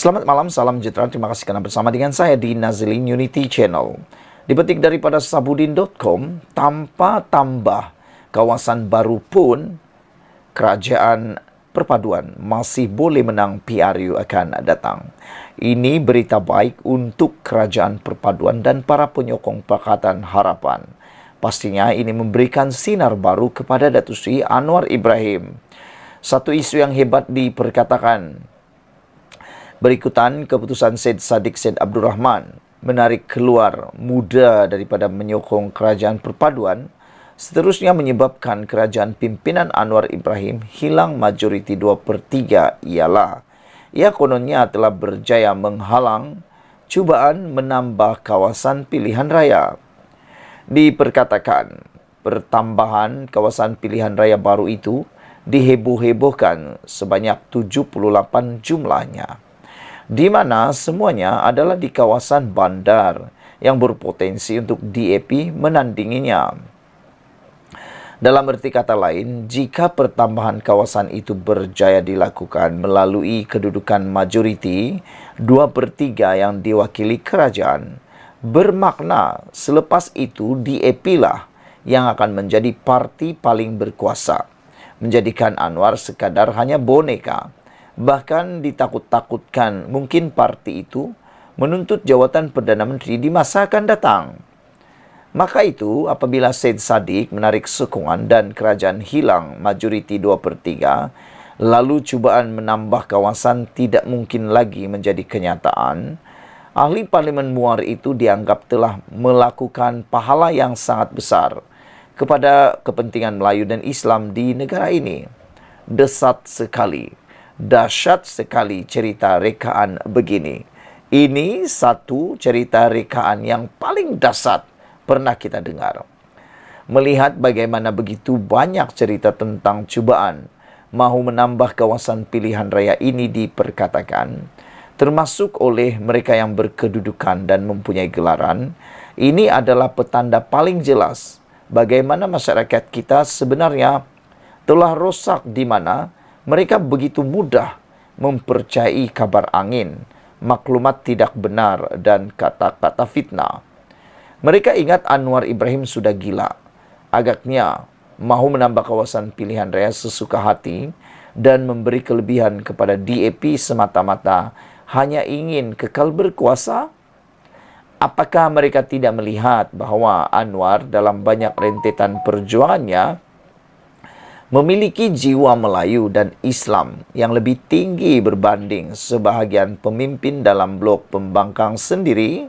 Selamat malam, salam sejahtera. Terima kasih karena bersama dengan saya di Nazilin Unity Channel. Dipetik daripada sabudin.com, tanpa tambah kawasan baru pun, kerajaan perpaduan masih boleh menang PRU akan datang. Ini berita baik untuk kerajaan perpaduan dan para penyokong Pakatan Harapan. Pastinya ini memberikan sinar baru kepada Datuk Seri Anwar Ibrahim. Satu isu yang hebat diperkatakan. Berikutan keputusan Syed Saddiq Syed Abdul Rahman menarik keluar muda daripada menyokong kerajaan perpaduan, seterusnya menyebabkan kerajaan pimpinan Anwar Ibrahim hilang majoriti 2/3 ialah ia kononnya telah berjaya menghalang cubaan menambah kawasan pilihan raya. Diperkatakan pertambahan kawasan pilihan raya baru itu diheboh-hebohkan sebanyak 78 jumlahnya, di mana semuanya adalah di kawasan bandar yang berpotensi untuk DAP menandinginya. Dalam erti kata lain, jika pertambahan kawasan itu berjaya dilakukan melalui kedudukan majoriti 2/3 yang diwakili kerajaan, bermakna selepas itu DAP lah yang akan menjadi parti paling berkuasa, menjadikan Anwar sekadar hanya boneka. Bahkan ditakut-takutkan mungkin parti itu menuntut jawatan Perdana Menteri di masa akan datang. Maka itu, apabila Syed Saddiq menarik sokongan dan kerajaan hilang majoriti 2/3, lalu cubaan menambah kawasan tidak mungkin lagi menjadi kenyataan, ahli Parlimen Muar itu dianggap telah melakukan pahala yang sangat besar kepada kepentingan Melayu dan Islam di negara ini. Dahsyat sekali cerita rekaan begini. Ini satu cerita rekaan yang paling dahsyat pernah kita dengar. Melihat bagaimana begitu banyak cerita tentang cubaan mahu menambah kawasan pilihan raya ini diperkatakan, termasuk oleh mereka yang berkedudukan dan mempunyai gelaran, ini adalah petanda paling jelas bagaimana masyarakat kita sebenarnya telah rosak, di mana mereka begitu mudah mempercayai kabar angin, maklumat tidak benar dan kata-kata fitnah. Mereka ingat Anwar Ibrahim sudah gila. Agaknya mahu menambah kawasan pilihan raya sesuka hati dan memberi kelebihan kepada DAP semata-mata hanya ingin kekal berkuasa. Apakah mereka tidak melihat bahawa Anwar dalam banyak rentetan perjuangannya memiliki jiwa Melayu dan Islam yang lebih tinggi berbanding sebahagian pemimpin dalam blok pembangkang sendiri?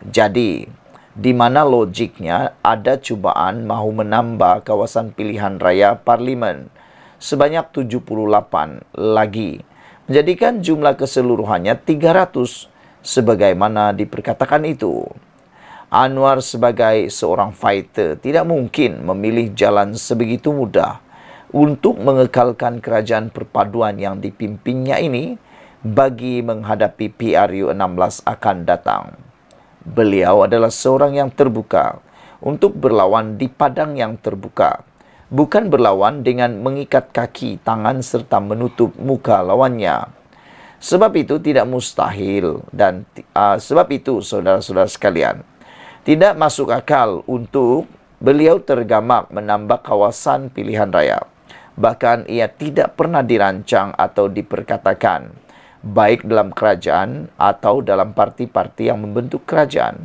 Jadi, di mana logiknya ada cubaan mahu menambah kawasan pilihan raya parlimen sebanyak 78 lagi, menjadikan jumlah keseluruhannya 300 sebagaimana diperkatakan itu. Anwar sebagai seorang fighter tidak mungkin memilih jalan sebegitu mudah untuk mengekalkan kerajaan perpaduan yang dipimpinnya ini bagi menghadapi PRU 16 akan datang. Beliau adalah seorang yang terbuka untuk berlawan di padang yang terbuka, bukan berlawan dengan mengikat kaki, tangan serta menutup muka lawannya. Sebab itu tidak mustahil dan sebab itu saudara-saudara sekalian, tidak masuk akal untuk beliau tergamak menambah kawasan pilihan raya. Bahkan ia tidak pernah dirancang atau diperkatakan, baik dalam kerajaan atau dalam parti-parti yang membentuk kerajaan.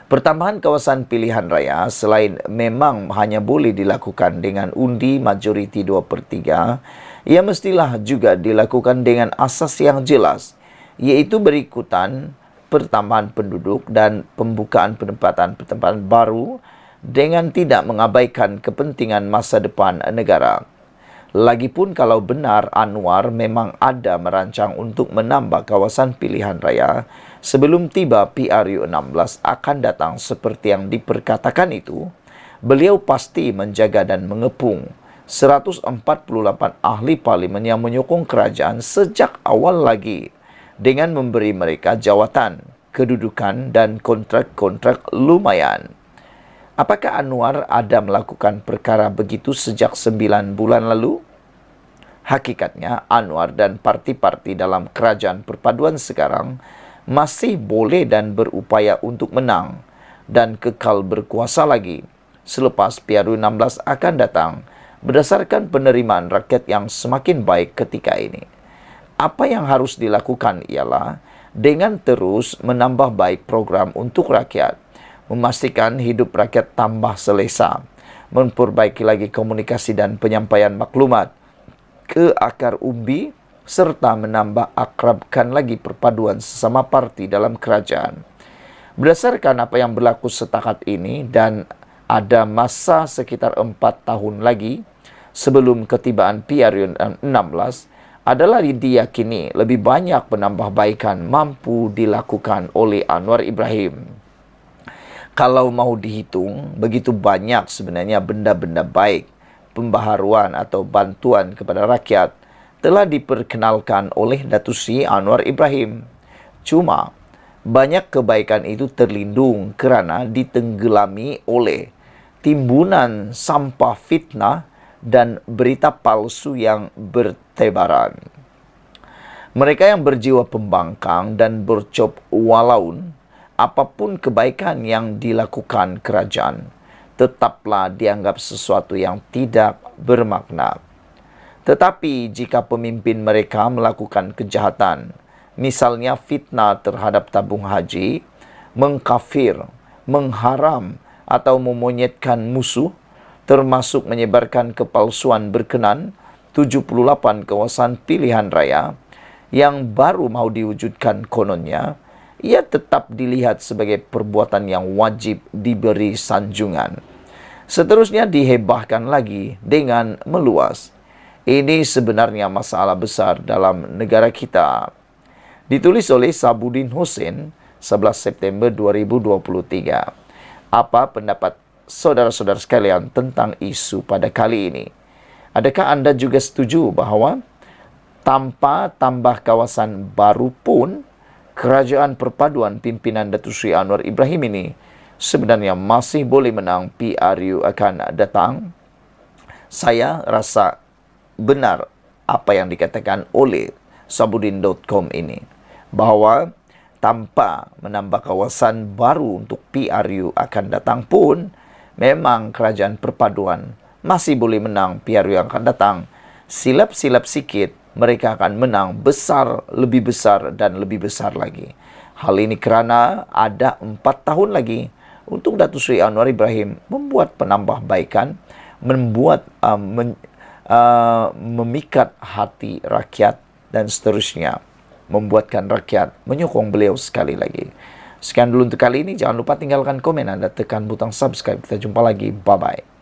Pertambahan kawasan pilihan raya selain memang hanya boleh dilakukan dengan undi majoriti 2/3, ia mestilah juga dilakukan dengan asas yang jelas, iaitu berikutan pertambahan penduduk dan pembukaan penempatan baru dengan tidak mengabaikan kepentingan masa depan negara. Lagipun kalau benar Anwar memang ada merancang untuk menambah kawasan pilihan raya sebelum tiba PRU 16 akan datang seperti yang diperkatakan itu, beliau pasti menjaga dan mengepung 148 ahli parlimen yang menyokong kerajaan sejak awal lagi dengan memberi mereka jawatan, kedudukan dan kontrak-kontrak lumayan. Apakah Anwar ada melakukan perkara begitu sejak 9 bulan lalu? Hakikatnya, Anwar dan parti-parti dalam kerajaan perpaduan sekarang masih boleh dan berupaya untuk menang dan kekal berkuasa lagi selepas PRU 16 akan datang berdasarkan penerimaan rakyat yang semakin baik ketika ini. Apa yang harus dilakukan ialah dengan terus menambah baik program untuk rakyat, memastikan hidup rakyat tambah selesa, memperbaiki lagi komunikasi dan penyampaian maklumat ke akar umbi, serta menambah akrabkan lagi perpaduan sesama parti dalam kerajaan. Berdasarkan apa yang berlaku setakat ini dan ada masa sekitar 4 tahun lagi sebelum ketibaan PRU 16, adalah diyakini lebih banyak penambahbaikan mampu dilakukan oleh Anwar Ibrahim. Kalau mau dihitung, begitu banyak sebenarnya benda-benda baik, pembaharuan atau bantuan kepada rakyat telah diperkenalkan oleh Datuk Seri Anwar Ibrahim. Cuma, banyak kebaikan itu terlindung kerana ditenggelami oleh timbunan sampah fitnah dan berita palsu yang bertebaran. Mereka yang berjiwa pembangkang dan bercop walaun, apapun kebaikan yang dilakukan kerajaan, tetaplah dianggap sesuatu yang tidak bermakna. Tetapi jika pemimpin mereka melakukan kejahatan, misalnya fitnah terhadap tabung haji, mengkafir, mengharam atau memonyetkan musuh, termasuk menyebarkan kepalsuan berkenan 78 kawasan pilihan raya yang baru mau diwujudkan kononnya, ia tetap dilihat sebagai perbuatan yang wajib diberi sanjungan. Seterusnya dihebahkan lagi dengan meluas. Ini sebenarnya masalah besar dalam negara kita. Ditulis oleh Sabudin Hussein, 11 September 2023. Apa pendapat saudara-saudara sekalian tentang isu pada kali ini? Adakah anda juga setuju bahawa tanpa tambah kawasan baru pun, kerajaan perpaduan pimpinan Datuk Seri Anwar Ibrahim ini sebenarnya masih boleh menang PRU akan datang? Saya rasa benar apa yang dikatakan oleh Sabudin.com ini, bahawa tanpa menambah kawasan baru untuk PRU akan datang pun, memang kerajaan perpaduan masih boleh menang PRU yang akan datang. Silap-silap sikit, mereka akan menang besar, lebih besar dan lebih besar lagi. Hal ini kerana ada 4 tahun lagi untuk Datuk Seri Anwar Ibrahim membuat penambahbaikan, memikat hati rakyat dan seterusnya, membuatkan rakyat menyokong beliau sekali lagi. Sekian dulu untuk kali ini. Jangan lupa tinggalkan komen anda, tekan butang subscribe. Kita jumpa lagi. Bye-bye.